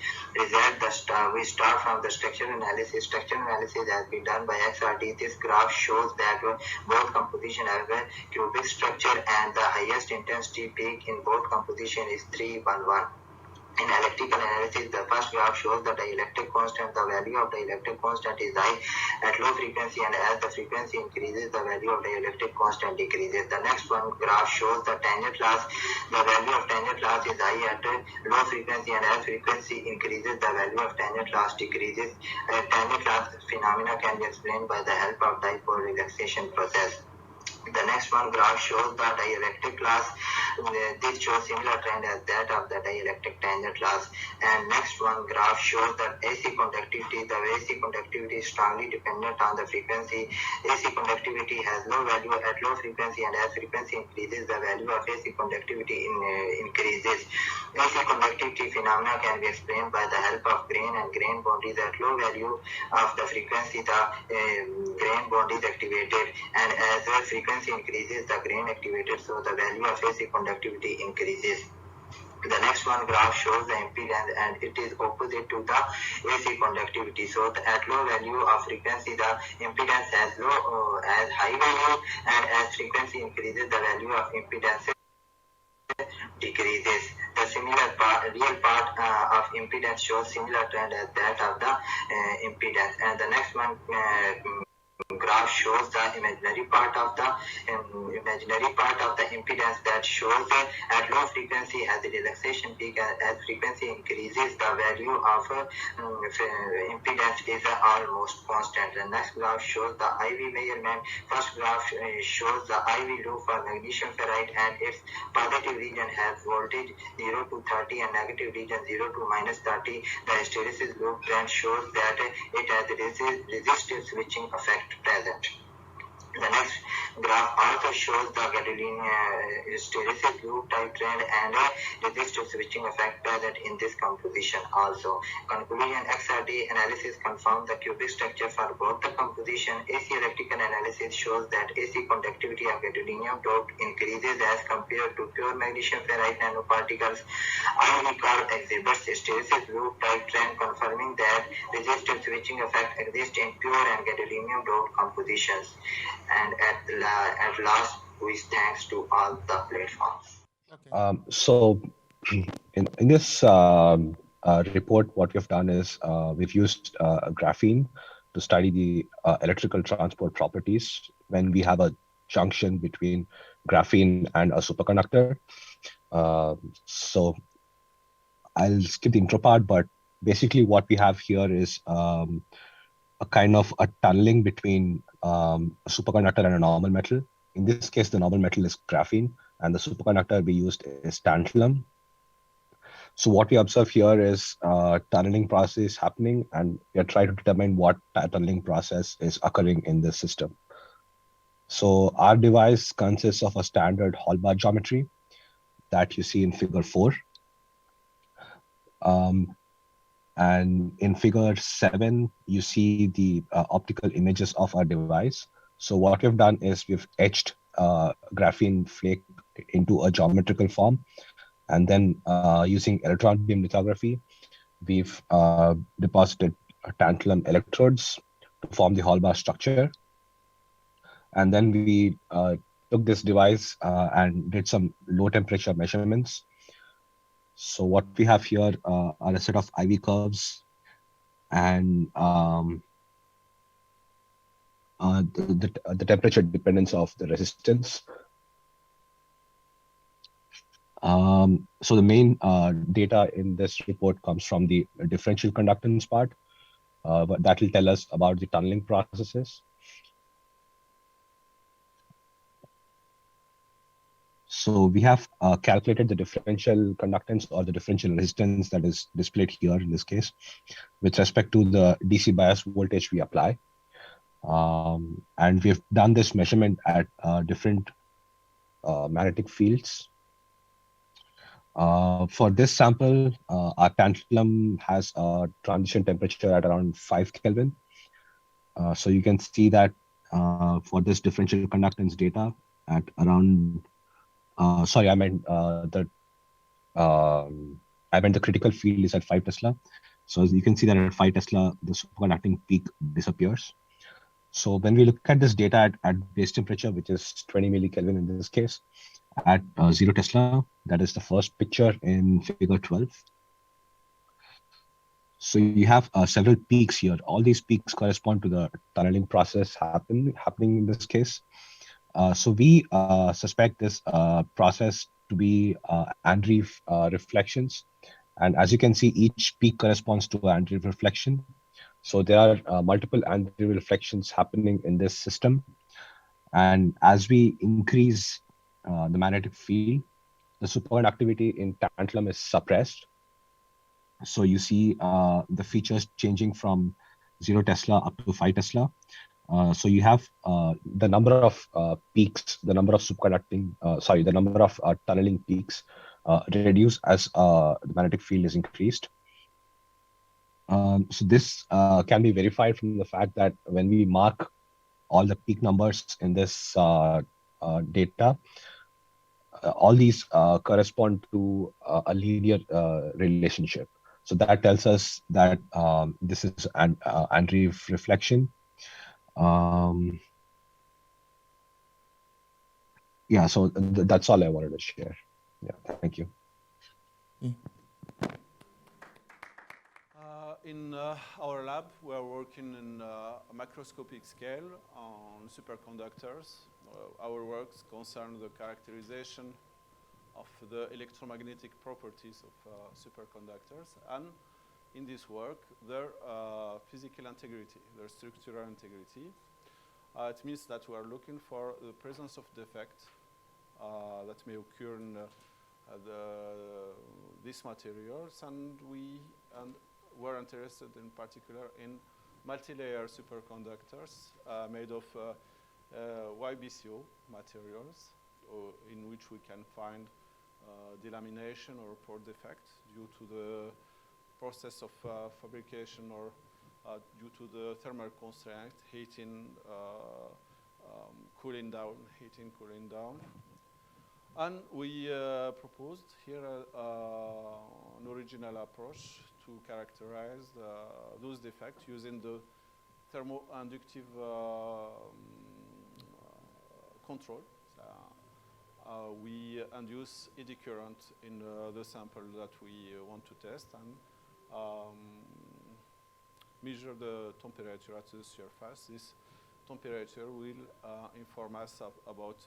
We start from the structural analysis. Structural analysis has been done by XRD. This graph shows that both composition have a cubic structure, and the highest intensity peak in both composition is 311. In electrical analysis, the first graph shows the dielectric constant. The value of dielectric constant is high at low frequency, and as the frequency increases, the value of dielectric constant decreases. The next one graph shows the tangent loss. The value of tangent loss is high at low frequency, and as frequency increases, the value of tangent loss decreases. Tangent loss phenomena can be explained by the help of dipole relaxation process. The next one graph shows the dielectric loss. This shows similar trend as that of the dielectric tangent loss. And next one graph shows the AC conductivity. The AC conductivity is strongly dependent on the frequency. AC conductivity has low value at low frequency, and as frequency increases, the value of AC conductivity increases. AC conductivity phenomena can be explained by the help of grain and grain boundaries. At low value of the frequency, the grain boundary is activated, and as the frequency increases, the grain activated, so the value of AC conductivity increases. The next one graph shows the impedance, and it is opposite to the AC conductivity. So at low value of frequency, the impedance as high value, and as frequency increases, the value of impedance decreases. The real part of impedance shows similar trend as that of the impedance. And the next one graph shows the imaginary part of the impedance, that shows that at low frequency has a relaxation peak. As frequency increases, the value of impedance is almost constant. The next graph shows the IV measurement. First graph shows the IV loop for magnesium ferrite, and its positive region has voltage 0 to 30 and negative region 0 to minus 30. The hysteresis loop trend shows that it has a resistive switching effect present. The next graph also shows the gadolinium hysteresis loop type trend and a resistive switching effect present in this composition also. Conclusion: XRD analysis confirms the cubic structure for both the composition. AC electrical analysis shows that AC conductivity of gadolinium doped increases as compared to pure magnesium ferrite nanoparticles. IV curve exhibits hysteresis loop type trend, confirming that resistive switching effect exists in pure and gadolinium doped compositions. And at last, with thanks to all the platforms. So in this report, what we've done is we've used graphene to study the electrical transport properties when we have a junction between graphene and a superconductor. So I'll skip the intro part, but basically what we have here is a kind of a tunneling between a superconductor and a normal metal. In this case, the normal metal is graphene, and the superconductor we used is tantalum. So what we observe here is tunneling process happening, and we are trying to determine what tunneling process is occurring in this system. So our device consists of a standard Hallbar geometry that you see in figure 4. And in figure 7, you see the optical images of our device. So what we've done is we've etched graphene flake into a geometrical form. And then using electron beam lithography, we've deposited tantalum electrodes to form the Hallbar structure. And then we took this device and did some low temperature measurements. So what we have here are a set of IV curves, and the temperature dependence of the resistance. So the main data in this report comes from the differential conductance part, but that will tell us about the tunneling processes. So we have calculated the differential conductance or the differential resistance that is displayed here in this case with respect to the DC bias voltage we apply. And we've done this measurement at different magnetic fields. For this sample, our tantalum has a transition temperature at around 5 Kelvin. So you can see that for this differential conductance data at around I meant the critical field is at 5 Tesla. So as you can see that at 5 Tesla, the superconducting peak disappears. So when we look at this data at base temperature, which is 20 millikelvin in this case, at 0 Tesla, that is the first picture in figure 12. So you have several peaks here. All these peaks correspond to the tunneling process happening in this case. So we suspect this process to be Andreev reflections. And as you can see, each peak corresponds to an Andreev reflection. So there are multiple Andreev reflections happening in this system. And as we increase the magnetic field, the superconductivity in tantalum is suppressed. So you see the features changing from 0 Tesla up to 5 Tesla. So you have the number of peaks, the number of tunneling peaks reduce as the magnetic field is increased. So this can be verified from the fact that when we mark all the peak numbers in this data, all these correspond to a linear relationship. So that tells us that this is an Andreev reflection. Yeah, so that's all I wanted to share. Yeah, thank you. In our lab, we are working in a macroscopic scale on superconductors. Our works concern the characterization of the electromagnetic properties of superconductors, and in this work, their physical integrity, their structural integrity. It means that we are looking for the presence of defect that may occur in these materials, and we're interested in particular in multi-layer superconductors made of YBCO materials, in which we can find delamination or pore defect due to the process of fabrication or due to the thermal constraint, heating, cooling down. And we proposed here an original approach to characterize those defects using the thermoinductive control. We induce eddy current in the sample that we want to test and measure the temperature at the surface. This temperature will inform us about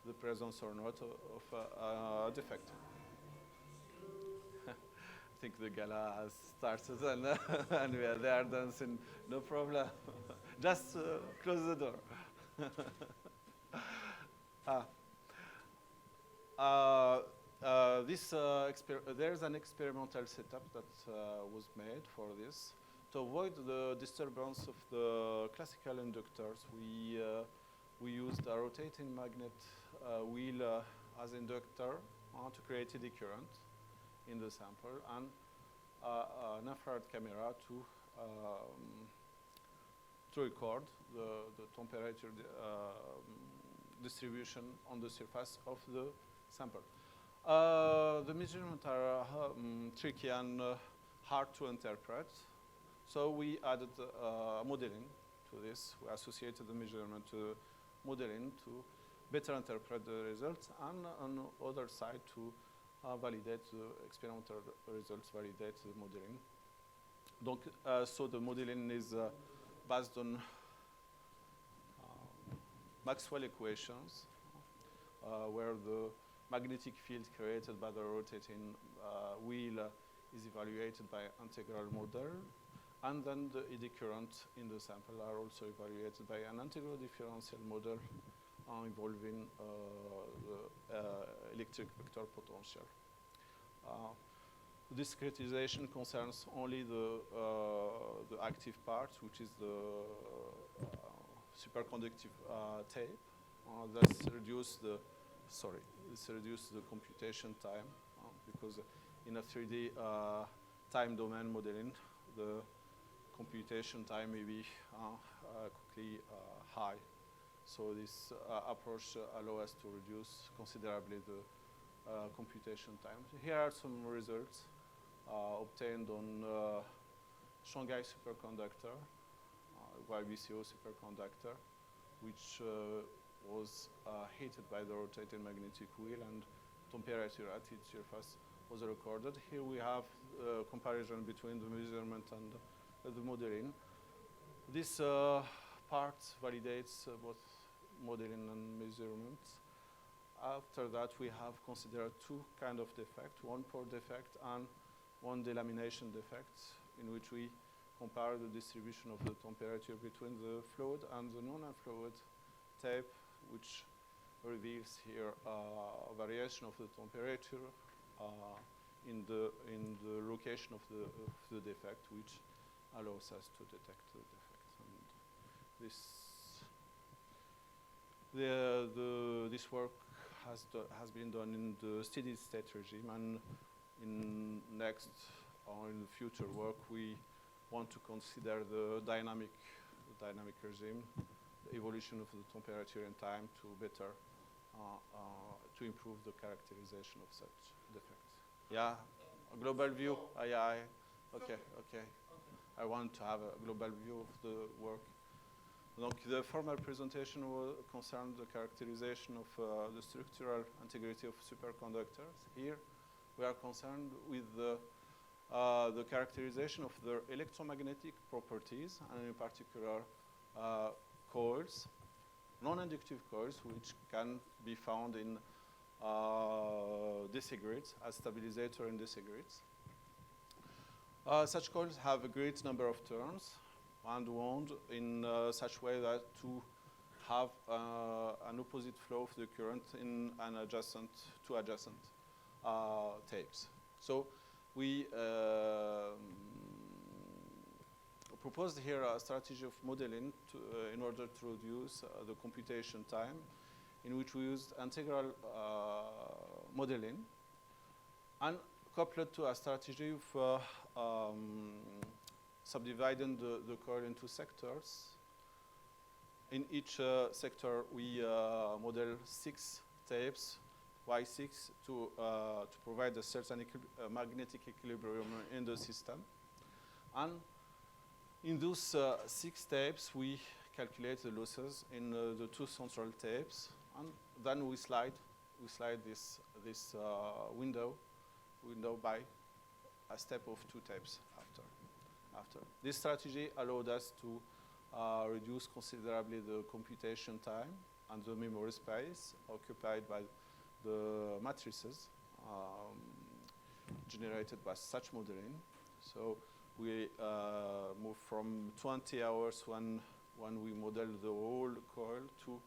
the presence or not of a defect. I think the gala has started and we are there dancing, no problem. Just close the door. There's an experimental setup that was made for this. To avoid the disturbance of the classical inductors, we used a rotating magnet wheel as inductor to create eddy current in the sample, and an infrared camera to record the temperature distribution on the surface of the sample. The measurements are tricky and hard to interpret, so we added modeling to this. We associated the measurement to modeling to better interpret the results, and on the other side to validate the experimental results, validate the modeling. Donc, so the modeling is based on Maxwell equations, where the magnetic field created by the rotating wheel is evaluated by integral model, and then the eddy current in the sample are also evaluated by an integral differential model involving the electric vector potential. Discretization concerns only the active part, which is the superconductive tape. This reduces the computation time because in a 3D time domain modeling, the computation time may be quickly high. So this approach allows us to reduce considerably the computation time. Here are some results obtained on Shanghai superconductor, YBCO superconductor, which was heated by the rotating magnetic wheel, and temperature at its surface was recorded. Here we have a comparison between the measurement and the modeling. This part validates both modeling and measurement. After that, we have considered two kinds of defect, one pore defect and one delamination defect, in which we compare the distribution of the temperature between the fluid and the non-fluid tape, which reveals here variation of the temperature in the location of the defect, which allows us to detect the defect. And this work has been done in the steady state regime, and in next or in future work we want to consider the dynamic regime, the evolution of the temperature and time to better to improve the characterization of such defects. Yeah, a global view. Okay. I want to have a global view of the work. Donc, the formal presentation will concern the characterization of the structural integrity of superconductors. Here, we are concerned with the characterization of their electromagnetic properties, and in particular, coils, non-inductive coils, which can be found in DC grids as stabilizer in DC grids. Such coils have a great number of turns and wound in such way that to have an opposite flow of the current in two adjacent tapes. So we proposed here a strategy of modeling in order to reduce the computation time, in which we used integral modeling and coupled to a strategy of subdividing the coil into sectors. In each sector, we model 6 tapes, Y6, to provide a certain magnetic equilibrium in the system. And in those 6 tapes, we calculate the losses in the 2 central tapes, and then we slide this window by a step of 2 tapes after. This strategy allowed us to reduce considerably the computation time and the memory space occupied by the matrices generated by such modeling. So we move from 20 hours when we model the whole coil to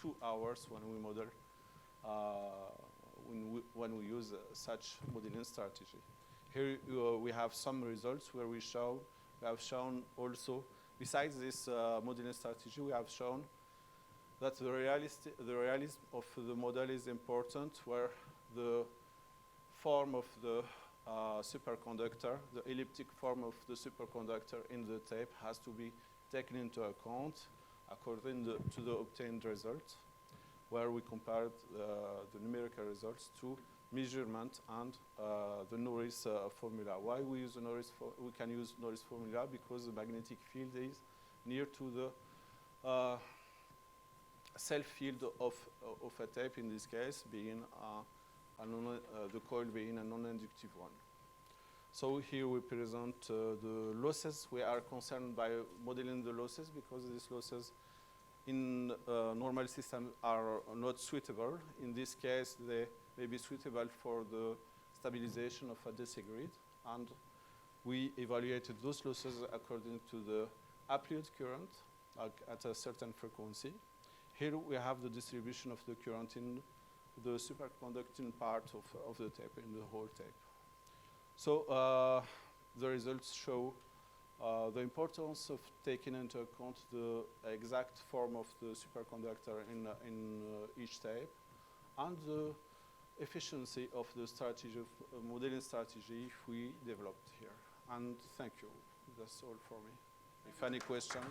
2 hours when we model when we use such modeling strategy. Here we have some results where we have shown also, besides this modeling strategy, we have shown that the realism of the model is important, where the form of the superconductor, the elliptic form of the superconductor in the tape has to be taken into account according to the obtained result, where we compared the numerical results to measurement and the Norris formula. Why we use the Norris? We can use Norris formula because the magnetic field is near to the self field of a tape. In this case, being the coil being a non-inductive one. So here we present the losses. We are concerned by modeling the losses because these losses in normal system are not suitable. In this case, they may be suitable for the stabilization of a DC grid, and we evaluated those losses according to the applied current at a certain frequency. Here we have the distribution of the current in the superconducting part of the tape, in the whole tape. So the results show the importance of taking into account the exact form of the superconductor in each tape, and the efficiency of the strategy of modeling strategy we developed here. And thank you. That's all for me. If any questions.